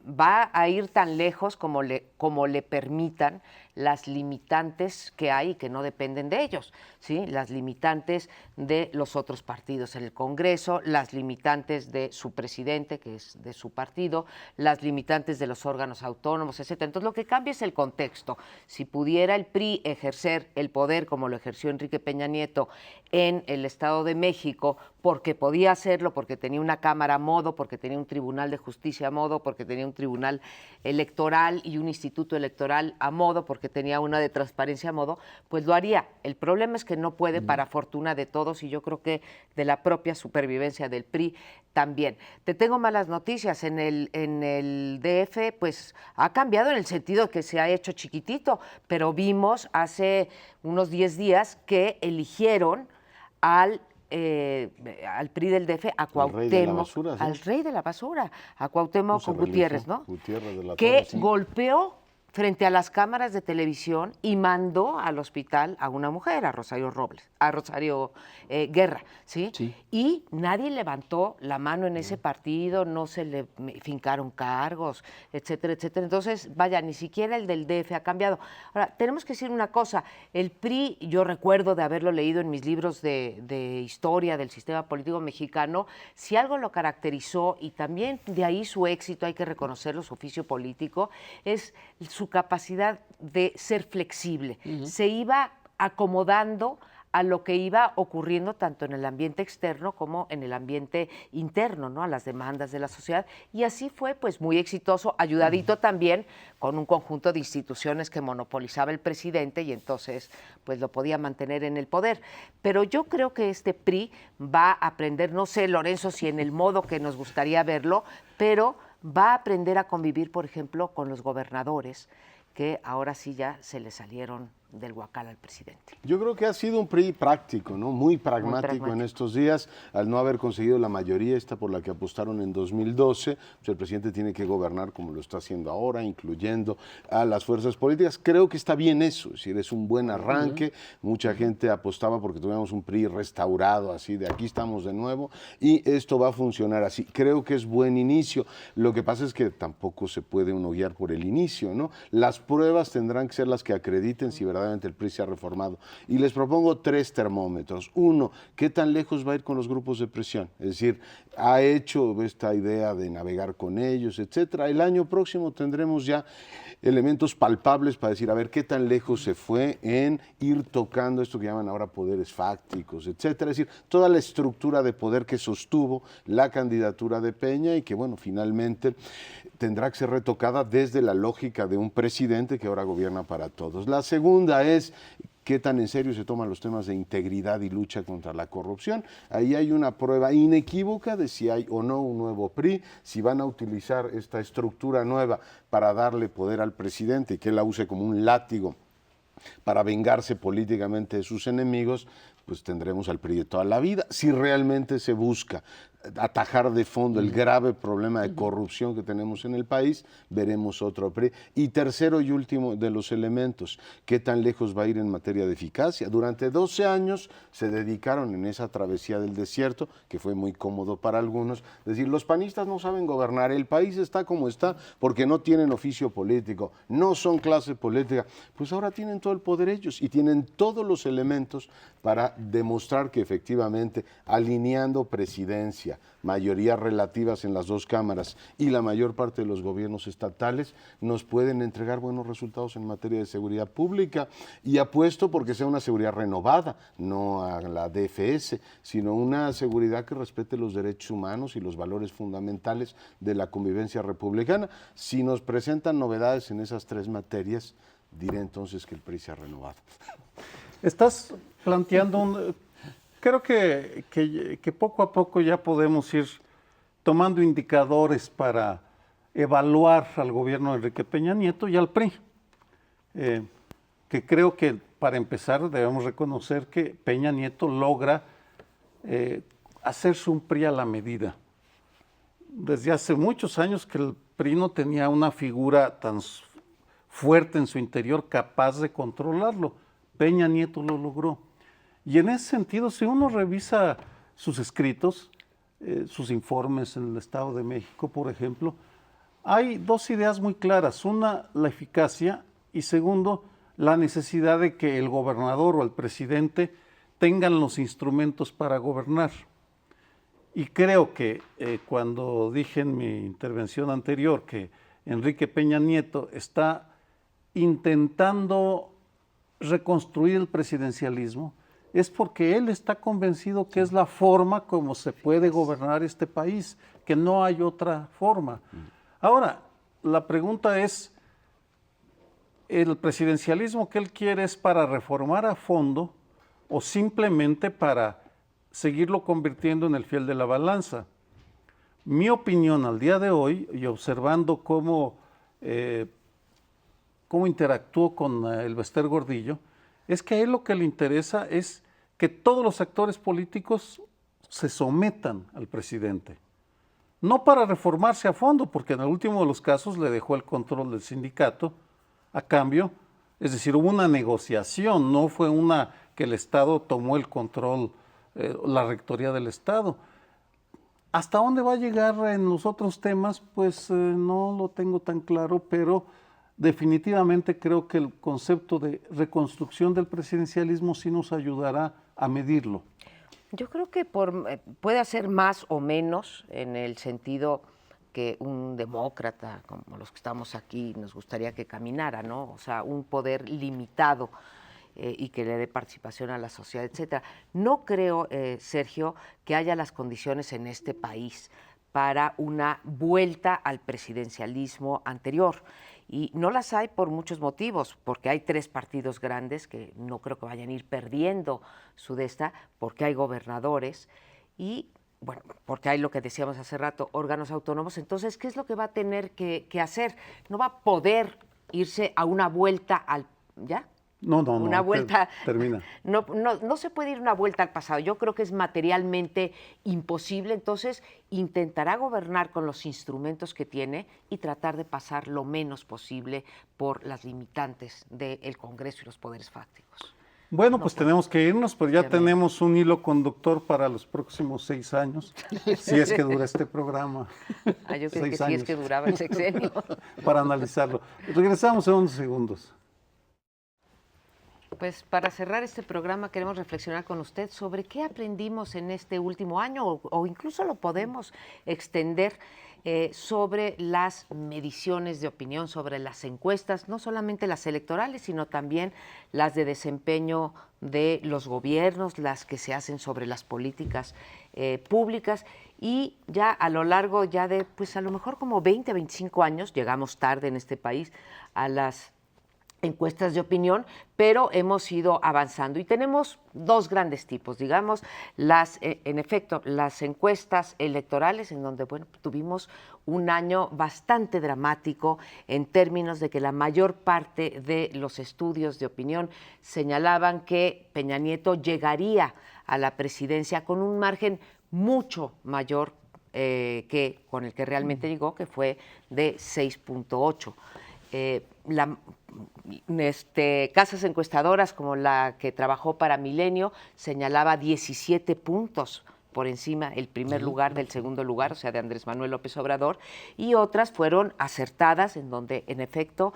Va a ir tan lejos como le permitan las limitantes que hay y que no dependen de ellos, ¿sí? Las limitantes de los otros partidos en el Congreso, las limitantes de su presidente, que es de su partido, las limitantes de los órganos autónomos, etc. Entonces, lo que cambia es el contexto. Si pudiera el PRI ejercer el poder como lo ejerció Enrique Peña Nieto en el Estado de México, porque podía hacerlo, porque tenía una Cámara a modo, porque tenía un Tribunal de Justicia a modo, porque tenía un Tribunal Electoral y un Instituto Electoral a modo, porque tenía una de transparencia a modo, pues lo haría. El problema es que no puede, para fortuna de todos, y yo creo que de la propia supervivencia del PRI también. Te tengo malas noticias. En el DF, pues ha cambiado en el sentido que se ha hecho chiquitito, pero vimos hace unos 10 días que eligieron al PRI del DF, a Cuauhtémoc, al rey de la basura, a Cuauhtémoc con Gutiérrez, ¿no? Que golpeó frente a las cámaras de televisión y mandó al hospital a una mujer, a Rosario Guerra, ¿sí? Sí. Y nadie levantó la mano en ese partido, no se le fincaron cargos, etcétera, etcétera. Entonces, vaya, ni siquiera el del DF ha cambiado. Ahora, tenemos que decir una cosa, el PRI, yo recuerdo de haberlo leído en mis libros de historia del sistema político mexicano, si algo lo caracterizó, y también de ahí su éxito, hay que reconocerlo, su oficio político, es su capacidad de ser flexible. Se iba acomodando a lo que iba ocurriendo tanto en el ambiente externo como en el ambiente interno, ¿no? A las demandas de la sociedad. Y así fue, pues, muy exitoso, ayudadito también con un conjunto de instituciones que monopolizaba el presidente y entonces, pues, lo podía mantener en el poder. Pero yo creo que este PRI va a aprender, no sé, Lorenzo, si en el modo que nos gustaría verlo, pero va a aprender a convivir, por ejemplo, con los gobernadores, que ahora sí ya se le salieron del huacal al presidente. Yo creo que ha sido un PRI práctico, ¿no? Muy pragmático en estos días, al no haber conseguido la mayoría esta por la que apostaron en 2012, pues el presidente tiene que gobernar como lo está haciendo ahora, incluyendo a las fuerzas políticas. Creo que está bien eso, es decir, es un buen arranque. Mucha gente apostaba porque tuviéramos un PRI restaurado, así de aquí estamos de nuevo, y esto va a funcionar así. Creo que es buen inicio. Lo que pasa es que tampoco se puede uno guiar por el inicio, ¿no? Las pruebas tendrán que ser las que acrediten si verdaderamente el PRI se ha reformado. Y les propongo 3 termómetros. Uno, ¿qué tan lejos va a ir con los grupos de presión? Es decir, ha hecho esta idea de navegar con ellos, etcétera. El año próximo tendremos ya elementos palpables para decir, a ver, qué tan lejos se fue en ir tocando esto que llaman ahora poderes fácticos, etcétera. Es decir, toda la estructura de poder que sostuvo la candidatura de Peña y que, bueno, finalmente tendrá que ser retocada desde la lógica de un presidente que ahora gobierna para todos. La segunda es qué tan en serio se toman los temas de integridad y lucha contra la corrupción. Ahí hay una prueba inequívoca de si hay o no un nuevo PRI, si van a utilizar esta estructura nueva para darle poder al presidente y que él la use como un látigo para vengarse políticamente de sus enemigos, pues tendremos al PRI de toda la vida. Si realmente se busca atajar de fondo el grave problema de corrupción que tenemos en el país, veremos otro PRI. Y tercero y último de los elementos, ¿qué tan lejos va a ir en materia de eficacia? Durante 12 años se dedicaron en esa travesía del desierto, que fue muy cómodo para algunos, decir, los panistas no saben gobernar, el país está como está porque no tienen oficio político, no son clase política. Pues ahora tienen todo el poder ellos y tienen todos los elementos para demostrar que efectivamente alineando presidencia, mayorías relativas en las 2 cámaras y la mayor parte de los gobiernos estatales nos pueden entregar buenos resultados en materia de seguridad pública, y apuesto porque sea una seguridad renovada, no a la DFS, sino una seguridad que respete los derechos humanos y los valores fundamentales de la convivencia republicana. Si nos presentan novedades en esas 3 materias, diré entonces que el PRI se ha renovado. Estás planteando creo que poco a poco ya podemos ir tomando indicadores para evaluar al gobierno de Enrique Peña Nieto y al PRI. Que creo que para empezar debemos reconocer que Peña Nieto logra hacerse un PRI a la medida. Desde hace muchos años que el PRI no tenía una figura tan fuerte en su interior capaz de controlarlo. Peña Nieto lo logró. Y en ese sentido, si uno revisa sus escritos, sus informes en el Estado de México, por ejemplo, hay 2 ideas muy claras. Una, la eficacia, y segundo, la necesidad de que el gobernador o el presidente tengan los instrumentos para gobernar. Y creo que cuando dije en mi intervención anterior que Enrique Peña Nieto está intentando reconstruir el presidencialismo, es porque él está convencido que es la forma como se puede gobernar este país, que no hay otra forma. Ahora, la pregunta es, ¿el presidencialismo que él quiere es para reformar a fondo o simplemente para seguirlo convirtiendo en el fiel de la balanza? Mi opinión al día de hoy, y observando cómo interactuó con el Bester Gordillo, es que a él lo que le interesa es que todos los actores políticos se sometan al presidente. No para reformarse a fondo, porque en el último de los casos le dejó el control del sindicato a cambio, es decir, hubo una negociación, no fue una que el Estado tomó el control, la rectoría del Estado. ¿Hasta dónde va a llegar en los otros temas? Pues no lo tengo tan claro, pero definitivamente creo que el concepto de reconstrucción del presidencialismo sí nos ayudará a medirlo. Yo creo que puede hacer más o menos en el sentido que un demócrata, como los que estamos aquí, nos gustaría que caminara, ¿no? O sea, un poder limitado. y que le dé participación a la sociedad, etcétera. No creo, Sergio, que haya las condiciones en este país para una vuelta al presidencialismo anterior. Y no las hay por muchos motivos, porque hay 3 partidos grandes que no creo que vayan a ir perdiendo su porque hay gobernadores y, bueno, porque hay lo que decíamos hace rato, órganos autónomos. Entonces, ¿qué es lo que va a tener que hacer? No va a poder irse a una vuelta al... ¿Ya? No, Una vuelta. termina. No se puede ir una vuelta al pasado. Yo creo que es materialmente imposible. Entonces, intentará gobernar con los instrumentos que tiene y tratar de pasar lo menos posible por las limitantes del Congreso y los poderes fácticos. Bueno, pues tenemos que irnos, pero ya Ya tenemos un hilo conductor para los próximos 6 años, si es que dura este programa. Yo creo que 6 sí, años. es que duraba el sexenio. Para analizarlo. Regresamos en unos segundos. Pues para cerrar este programa queremos reflexionar con usted sobre qué aprendimos en este último año o incluso lo podemos extender sobre las mediciones de opinión, sobre las encuestas, no solamente las electorales, sino también las de desempeño de los gobiernos, las que se hacen sobre las políticas públicas. Y ya a lo largo ya de, pues a lo mejor como 20, 25 años, llegamos tarde en este país a las encuestas de opinión, pero hemos ido avanzando y tenemos 2 grandes tipos, digamos, en efecto, las encuestas electorales, en donde, bueno, tuvimos un año bastante dramático en términos de que la mayor parte de los estudios de opinión señalaban que Peña Nieto llegaría a la presidencia con un margen mucho mayor que con el que realmente llegó, que fue de 6.8. Casas encuestadoras como la que trabajó para Milenio señalaba 17 puntos por encima el primer lugar del segundo lugar, o sea, de Andrés Manuel López Obrador, y otras fueron acertadas, en donde en efecto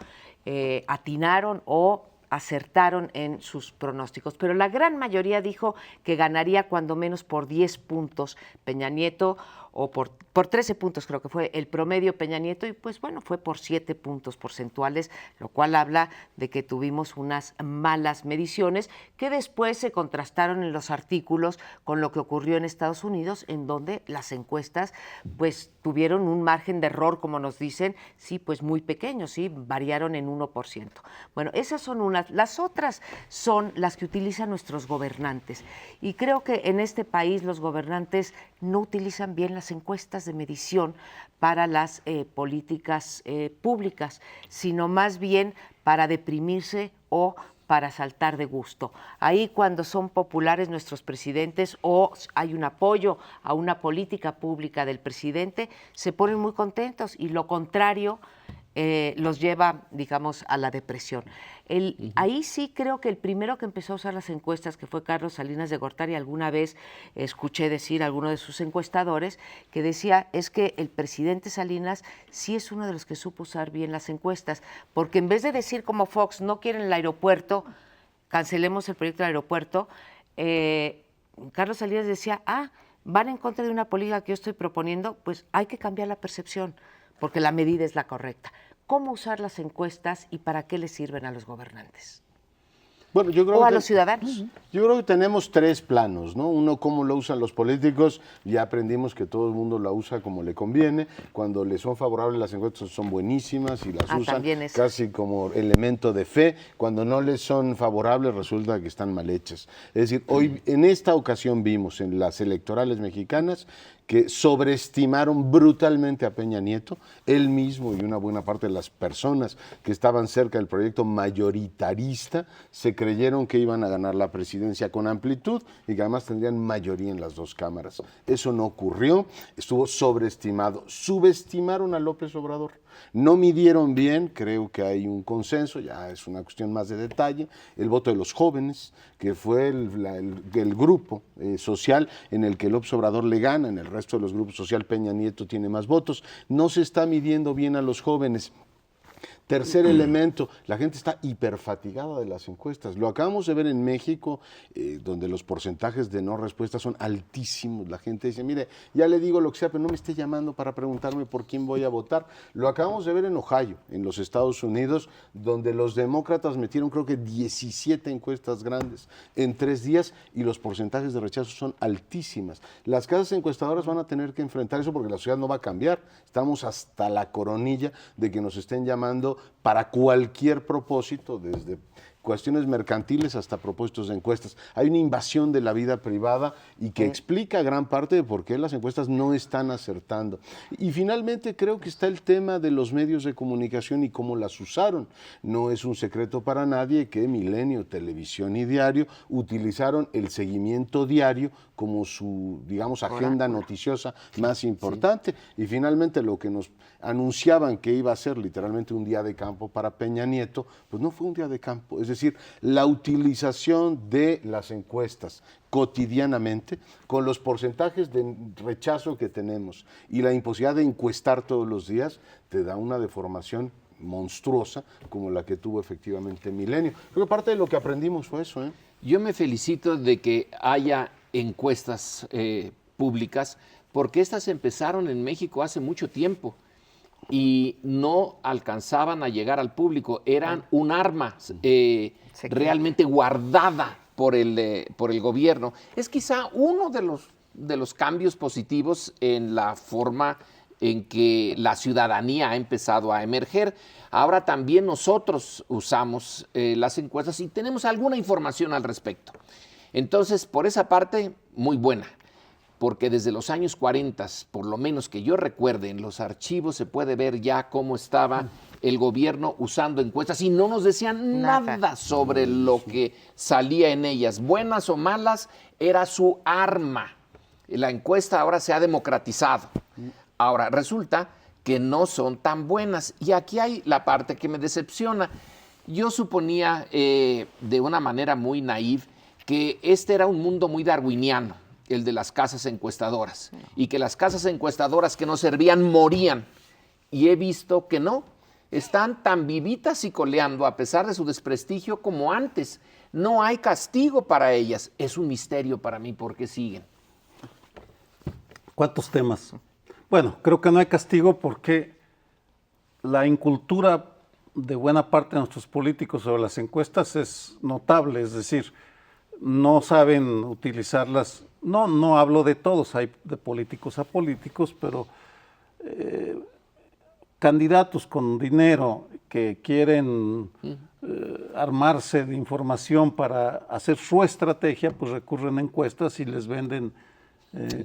atinaron o acertaron en sus pronósticos, pero la gran mayoría dijo que ganaría cuando menos por 10 puntos Peña Nieto, o por 13 puntos creo que fue el promedio Peña Nieto, y pues bueno, fue por 7 puntos porcentuales, lo cual habla de que tuvimos unas malas mediciones que después se contrastaron en los artículos con lo que ocurrió en Estados Unidos, en donde las encuestas pues tuvieron un margen de error, como nos dicen, sí, pues muy pequeño, sí, variaron en 1%. Bueno, esas son unas. Las otras son las que utilizan nuestros gobernantes, y creo que en este país los gobernantes no utilizan bien las encuestas de medición para las políticas públicas, sino más bien para deprimirse o para saltar de gusto. Ahí cuando son populares nuestros presidentes o hay un apoyo a una política pública del presidente, se ponen muy contentos, y lo contrario los lleva, digamos, a la depresión. Ahí sí creo que el primero que empezó a usar las encuestas, que fue Carlos Salinas de Gortari, alguna vez escuché decir a alguno de sus encuestadores que decía, es que el presidente Salinas sí es uno de los que supo usar bien las encuestas, porque en vez de decir como Fox, no quieren el aeropuerto, cancelemos el proyecto del aeropuerto, Carlos Salinas decía, van en contra de una política que yo estoy proponiendo, pues hay que cambiar la percepción, porque la medida es la correcta. ¿Cómo usar las encuestas y para qué les sirven a los gobernantes? Bueno, yo creo o a que, los ciudadanos. Yo creo que tenemos 3 planos, ¿no? Uno, cómo lo usan los políticos. Ya aprendimos que todo el mundo la usa como le conviene. Cuando les son favorables las encuestas son buenísimas y las usan casi como elemento de fe. Cuando no les son favorables resulta que están mal hechas. Es decir, hoy en esta ocasión vimos en las electorales mexicanas que sobreestimaron brutalmente a Peña Nieto, él mismo y una buena parte de las personas que estaban cerca del proyecto mayoritarista se creyeron que iban a ganar la presidencia con amplitud y que además tendrían mayoría en las 2 cámaras. Eso no ocurrió, estuvo sobreestimado. Subestimaron a López Obrador. No midieron bien, creo que hay un consenso, ya es una cuestión más de detalle, el voto de los jóvenes, que fue el grupo social en el que López Obrador le gana, en el resto de los grupos social Peña Nieto tiene más votos. No se está midiendo bien a los jóvenes. Tercer elemento, la gente está hiperfatigada de las encuestas. Lo acabamos de ver en México, donde los porcentajes de no respuesta son altísimos. La gente dice, mire, ya le digo lo que sea, pero no me esté llamando para preguntarme por quién voy a votar. Lo acabamos de ver en Ohio, en los Estados Unidos, donde los demócratas metieron creo que 17 encuestas grandes en 3 días y los porcentajes de rechazo son altísimas. Las casas encuestadoras van a tener que enfrentar eso porque la sociedad no va a cambiar. Estamos hasta la coronilla de que nos estén llamando para cualquier propósito, desde cuestiones mercantiles hasta propósitos de encuestas. Hay una invasión de la vida privada y que explica gran parte de por qué las encuestas no están acertando. Y finalmente creo que está el tema de los medios de comunicación y cómo las usaron. No es un secreto para nadie que Milenio, Televisión y Diario utilizaron el seguimiento diario como su, digamos, agenda noticiosa más importante. Y finalmente lo que nos anunciaban que iba a ser literalmente un día de campo para Peña Nieto, pues no fue un día de campo. Es decir, la utilización de las encuestas cotidianamente, con los porcentajes de rechazo que tenemos y la imposibilidad de encuestar todos los días, te da una deformación monstruosa como la que tuvo efectivamente Milenio. Creo que parte de lo que aprendimos fue eso, ¿eh? Yo me felicito de que haya encuestas públicas, porque estas empezaron en México hace mucho tiempo y no alcanzaban a llegar al público. Eran un arma realmente guardada por el gobierno. Es quizá uno de los cambios positivos en la forma en que la ciudadanía ha empezado a emerger. Ahora también nosotros usamos las encuestas y tenemos alguna información al respecto. Entonces, por esa parte, muy buena, porque desde los años 40, por lo menos que yo recuerde, en los archivos se puede ver ya cómo estaba el gobierno usando encuestas y no nos decían nada sobre lo que salía en ellas. Buenas o malas, era su arma. La encuesta ahora se ha democratizado. Ahora, resulta que no son tan buenas. Y aquí hay la parte que me decepciona. Yo suponía de una manera muy naïf que este era un mundo muy darwiniano, el de las casas encuestadoras, y que las casas encuestadoras que no servían morían. Y he visto que no, están tan vivitas y coleando a pesar de su desprestigio como antes. No hay castigo para ellas. Es un misterio para mí por qué siguen. ¿Cuántos temas? Bueno, creo que no hay castigo porque la incultura de buena parte de nuestros políticos sobre las encuestas es notable, es decir, no saben utilizarlas. No hablo de todos, hay de políticos a políticos, pero candidatos con dinero que quieren armarse de información para hacer su estrategia, pues recurren a encuestas y les venden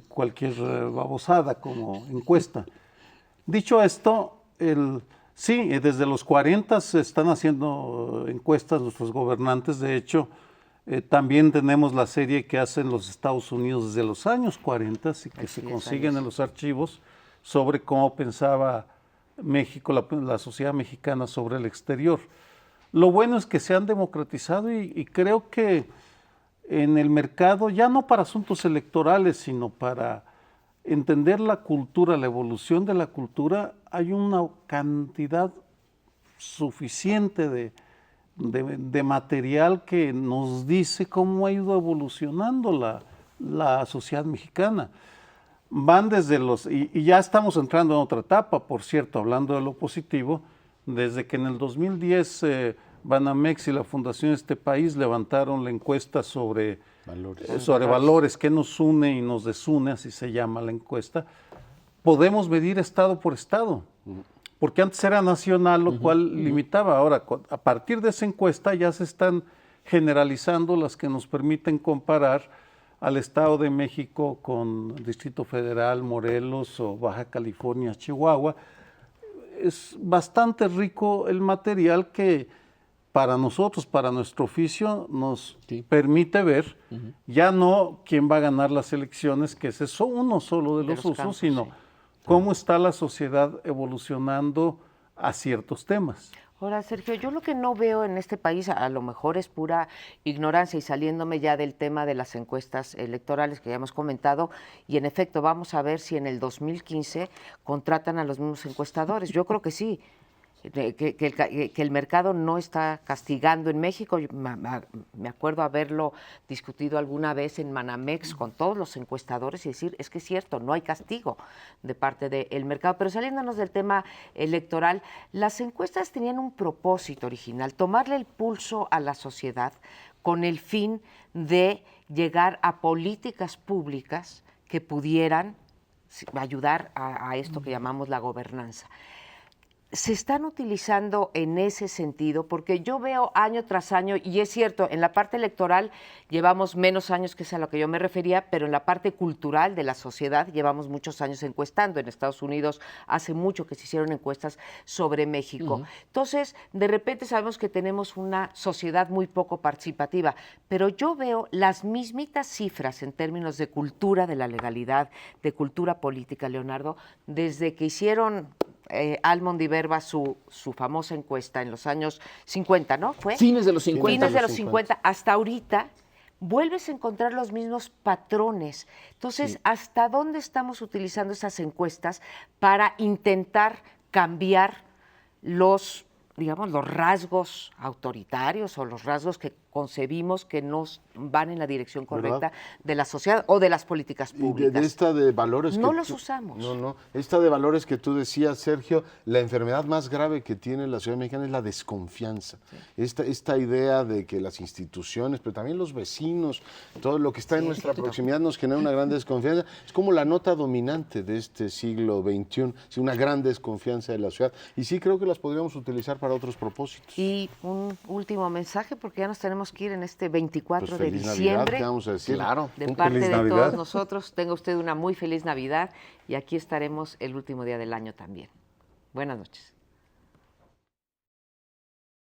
cualquier babosada como encuesta. Dicho esto, sí, desde los 40 se están haciendo encuestas nuestros gobernantes. De hecho, también tenemos la serie que hacen los Estados Unidos desde los años 40 y que se consiguen en los archivos sobre cómo pensaba México, la sociedad mexicana sobre el exterior. Lo bueno es que se han democratizado y creo que en el mercado, ya no para asuntos electorales, sino para entender la cultura, la evolución de la cultura, hay una cantidad suficiente de material que nos dice cómo ha ido evolucionando la sociedad mexicana. Van desde y ya estamos entrando en otra etapa, por cierto, hablando de lo positivo, desde que en el 2010 Banamex y la Fundación Este País levantaron la encuesta sobre valores, qué nos une y nos desune, así se llama la encuesta, podemos medir estado por estado. Porque antes era nacional, lo cual limitaba. Ahora, a partir de esa encuesta ya se están generalizando las que nos permiten comparar al Estado de México con Distrito Federal, Morelos o Baja California, Chihuahua. Es bastante rico el material que para nosotros, para nuestro oficio, nos permite ver ya no quién va a ganar las elecciones, que ese es uno solo de los usos, campos, sino cómo está la sociedad evolucionando a ciertos temas. Ahora, Sergio, yo lo que no veo en este país, a lo mejor es pura ignorancia y saliéndome ya del tema de las encuestas electorales que ya hemos comentado, y en efecto vamos a ver si en el 2015 contratan a los mismos encuestadores. Yo creo que sí. que el mercado no está castigando en México. Yo me acuerdo haberlo discutido alguna vez en Manamex con todos los encuestadores y decir, es que es cierto, no hay castigo de parte del mercado. Pero saliéndonos del tema electoral, las encuestas tenían un propósito original, tomarle el pulso a la sociedad con el fin de llegar a políticas públicas que pudieran ayudar a esto que llamamos la gobernanza. Se están utilizando en ese sentido, porque yo veo año tras año, y es cierto, en la parte electoral llevamos menos años, que es a lo que yo me refería, pero en la parte cultural de la sociedad llevamos muchos años encuestando. En Estados Unidos hace mucho que se hicieron encuestas sobre México. Entonces, de repente sabemos que tenemos una sociedad muy poco participativa, pero yo veo las mismitas cifras en términos de cultura de la legalidad, de cultura política, Leonardo, desde que hicieron Almond y Verba su famosa encuesta en los años 50, ¿no? ¿Fue? Fines de los 50. Fines de los 50 hasta ahorita, vuelves a encontrar los mismos patrones. Entonces, ¿hasta dónde estamos utilizando esas encuestas para intentar cambiar los rasgos autoritarios o los rasgos que concebimos que nos van en la dirección correcta de la sociedad o de las políticas públicas? Y de esta de valores no que los usamos. No. Esta de valores que tú decías, Sergio, la enfermedad más grave que tiene la ciudad mexicana es la desconfianza. Esta idea de que las instituciones, pero también los vecinos, todo lo que está en nuestra proximidad nos genera una gran desconfianza. Es como la nota dominante de este siglo XXI, es una gran desconfianza de la ciudad. Y sí creo que las podríamos utilizar para otros propósitos. Y un último mensaje, porque ya nos tenemos que ir en este 24 Pues de feliz diciembre. Navidad, ¿qué vamos a decir? Claro. De Un parte feliz de Navidad. todos nosotros, tenga usted una muy feliz Navidad y aquí estaremos el último día del año también. Buenas noches.